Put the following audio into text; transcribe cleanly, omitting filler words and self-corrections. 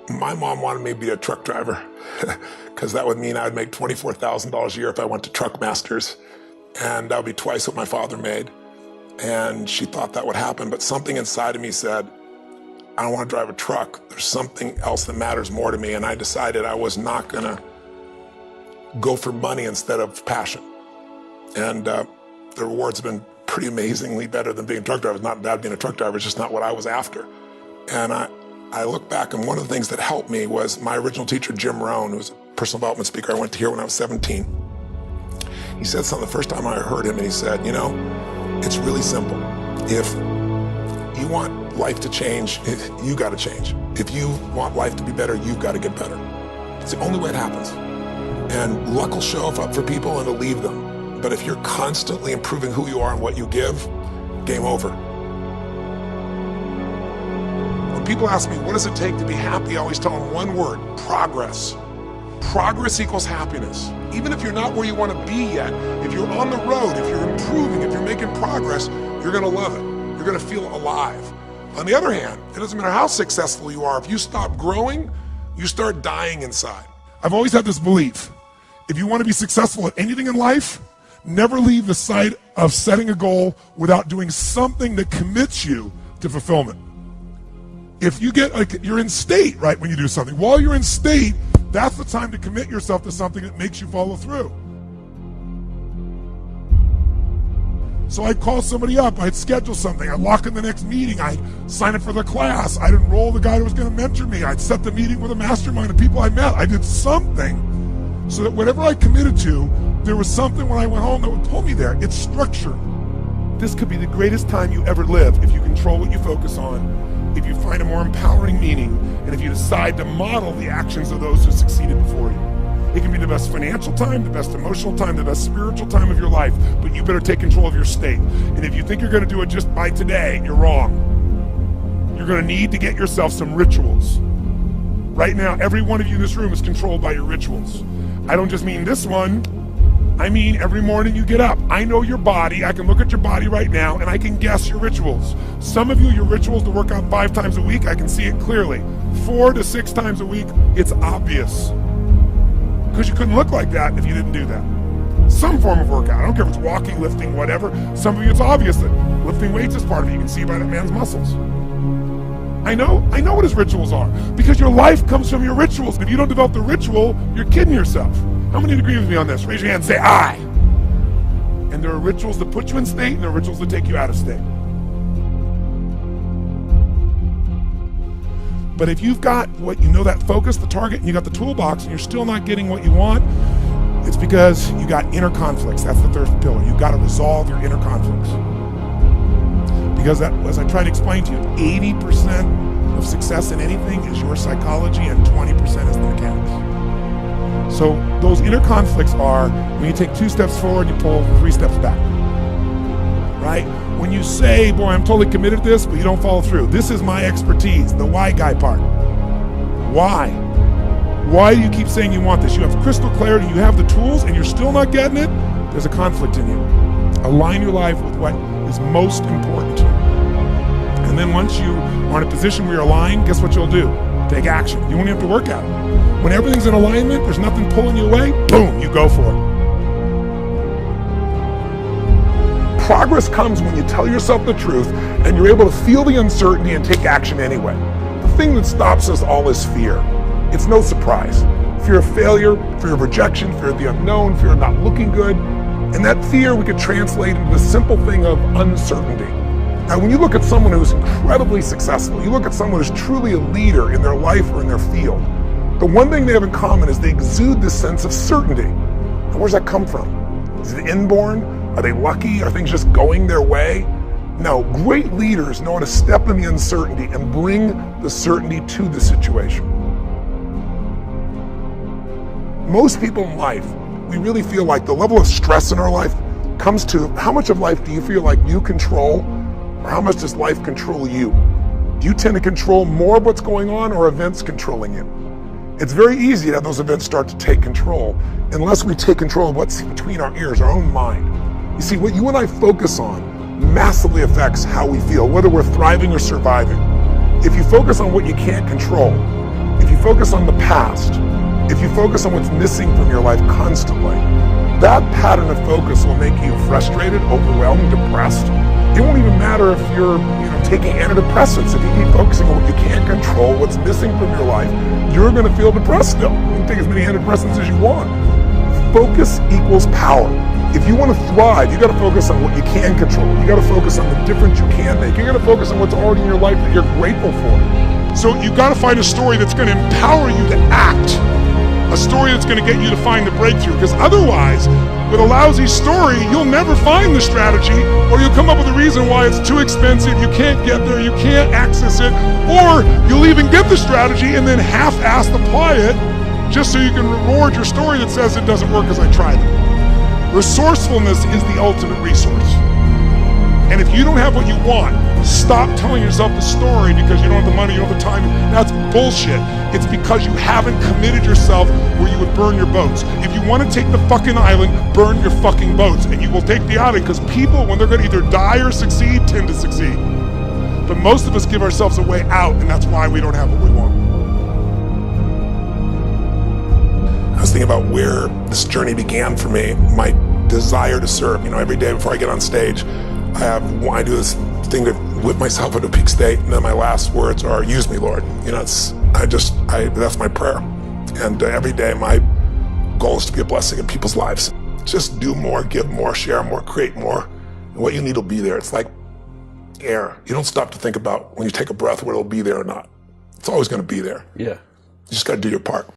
My mom wanted me to be a truck driver because that would mean I'd make $24,000 a year if I went to Truck Masters, and that would be twice what my father made. And she thought that would happen, but something inside of me said, I don't want to drive a truck. There's something else that matters more to me, and I decided I was not gonna go for money instead of passion. And the rewards have been pretty amazingly better than being a truck driver. It's not bad being a truck driver, it's just not what I was after. And I look back, and one of the things that helped me was my original teacher, Jim Rohn, who was a personal development speaker I went to hear when I was 17. He said something the first time I heard him, and he said, you know, it's really simple. If you want life to change, you gotta change. If you want life to be better, you've gotta get better. It's the only way it happens. And luck will show up for people and it'll leave them. But if you're constantly improving who you are and what you give, game over. When people ask me, what does it take to be happy? I always tell them one word: progress. Progress equals happiness. Even if you're not where you want to be yet, if you're on the road, if you're improving, if you're making progress, you're gonna love it. You're gonna feel alive. On the other hand, it doesn't matter how successful you are, if you stop growing, you start dying inside. I've always had this belief: if you want to be successful at anything in life, never leave the sight of setting a goal without doing something that commits you to fulfillment. If you get, like, you're in state, right, when you do something. While you're in state, that's the time to commit yourself to something that makes you follow through. So I'd call somebody up, I'd schedule something, I'd lock in the next meeting, I'd sign up for the class, I'd enroll the guy who was gonna mentor me, I'd set the meeting with a mastermind of people I met. I did something so that whatever I committed to, there was something when I went home that would pull me there. It's structure. This could be the greatest time you ever live if you control what you focus on, if you find a more empowering meaning, and if you decide to model the actions of those who succeeded before you. It can be the best financial time, the best emotional time, the best spiritual time of your life, but you better take control of your state. And if you think you're gonna do it just by today, you're wrong. You're gonna need to get yourself some rituals. Right now, every one of you in this room is controlled by your rituals. I don't just mean this one, I mean every morning you get up. I know your body, I can look at your body right now, and I can guess your rituals. Some of you, your rituals to work out 5 times a week, I can see it clearly. 4 to 6 times a week, it's obvious. Because you couldn't look like that if you didn't do that. Some form of workout, I don't care if it's walking, lifting, whatever. Some of you, it's obvious that lifting weights is part of it. You can see by that man's muscles. I know what his rituals are, because your life comes from your rituals. And if you don't develop the ritual, you're kidding yourself. How many agree with me on this? Raise your hand and say, I. And there are rituals that put you in state, and there are rituals that take you out of state. But if you've got what you know, that focus, the target, and you got the toolbox, and you're still not getting what you want, it's because you got inner conflicts. That's the third pillar. You've got to resolve your inner conflicts. Because that, as I try to explain to you, 80% of success in anything is your psychology, and 20% is the mechanics. So those inner conflicts are when you take 2 steps forward, you pull 3 steps back, right? When you say, boy, I'm totally committed to this, but you don't follow through. This is my expertise, the why guy part. Why? Why do you keep saying you want this? You have crystal clarity, you have the tools, and you're still not getting it? There's a conflict in you. Align your life with what is most important to you. And then once you are in a position where you're aligned, guess what you'll do? Take action. You won't have to work at it. When everything's in alignment, there's nothing pulling you away, boom, you go for it. Progress comes when you tell yourself the truth and you're able to feel the uncertainty and take action anyway. The thing that stops us all is fear. It's no surprise. Fear of failure, fear of rejection, fear of the unknown, fear of not looking good. And that fear we could translate into the simple thing of uncertainty. Now, when you look at someone who's incredibly successful, you look at someone who's truly a leader in their life or in their field, the one thing they have in common is they exude this sense of certainty. Now, where's that come from? Is it inborn? Are they lucky? Are things just going their way? No, great leaders know how to step in the uncertainty and bring the certainty to the situation. Most people in life, we really feel like the level of stress in our life comes to how much of life do you feel like you control, or how much does life control you? Do you tend to control more of what's going on, or events controlling you? It's very easy to have those events start to take control unless we take control of what's between our ears, our own mind. You see, what you and I focus on massively affects how we feel, whether we're thriving or surviving. If you focus on what you can't control, if you you focus on the past, if you focus on what's missing from your life constantly, that pattern of focus will make you frustrated, overwhelmed, depressed. It won't even matter if you're taking antidepressants. If you keep focusing on what you can't control, what's missing from your life, you're going to feel depressed still. You can take as many antidepressants as you want. Focus equals power. If you want to thrive, you got to focus on what you can control. You got to focus on the difference you can make. You got to focus on what's already in your life that you're grateful for. So you got to find a story that's going to empower you to act. A story that's going to get you to find the breakthrough, because otherwise, with a lousy story, you'll never find the strategy, or you'll come up with a reason why it's too expensive, you can't get there, you can't access it, or you'll even get the strategy and then half-assed apply it just so you can reward your story that says it doesn't work because I tried it. Resourcefulness is the ultimate resource. And if you don't have what you want, stop telling yourself the story because you don't have the money, you don't have the time. That's bullshit. It's because you haven't committed yourself where you would burn your boats. If you want to take the fucking island, burn your fucking boats, and you will take the island, because people, when they're going to either die or succeed, tend to succeed. But most of us give ourselves a way out, and that's why we don't have what we want. I was thinking about where this journey began for me, my desire to serve. Every day before I get on stage, I do this thing to whip myself into a peak state, and then my last words are, "Use me, Lord." That's my prayer. And every day my goal is to be a blessing in people's lives. Just do more, give more, share more, create more. And what you need will be there. It's like air. You don't stop to think about when you take a breath whether it'll be there or not. It's always going to be there. Yeah. You just got to do your part.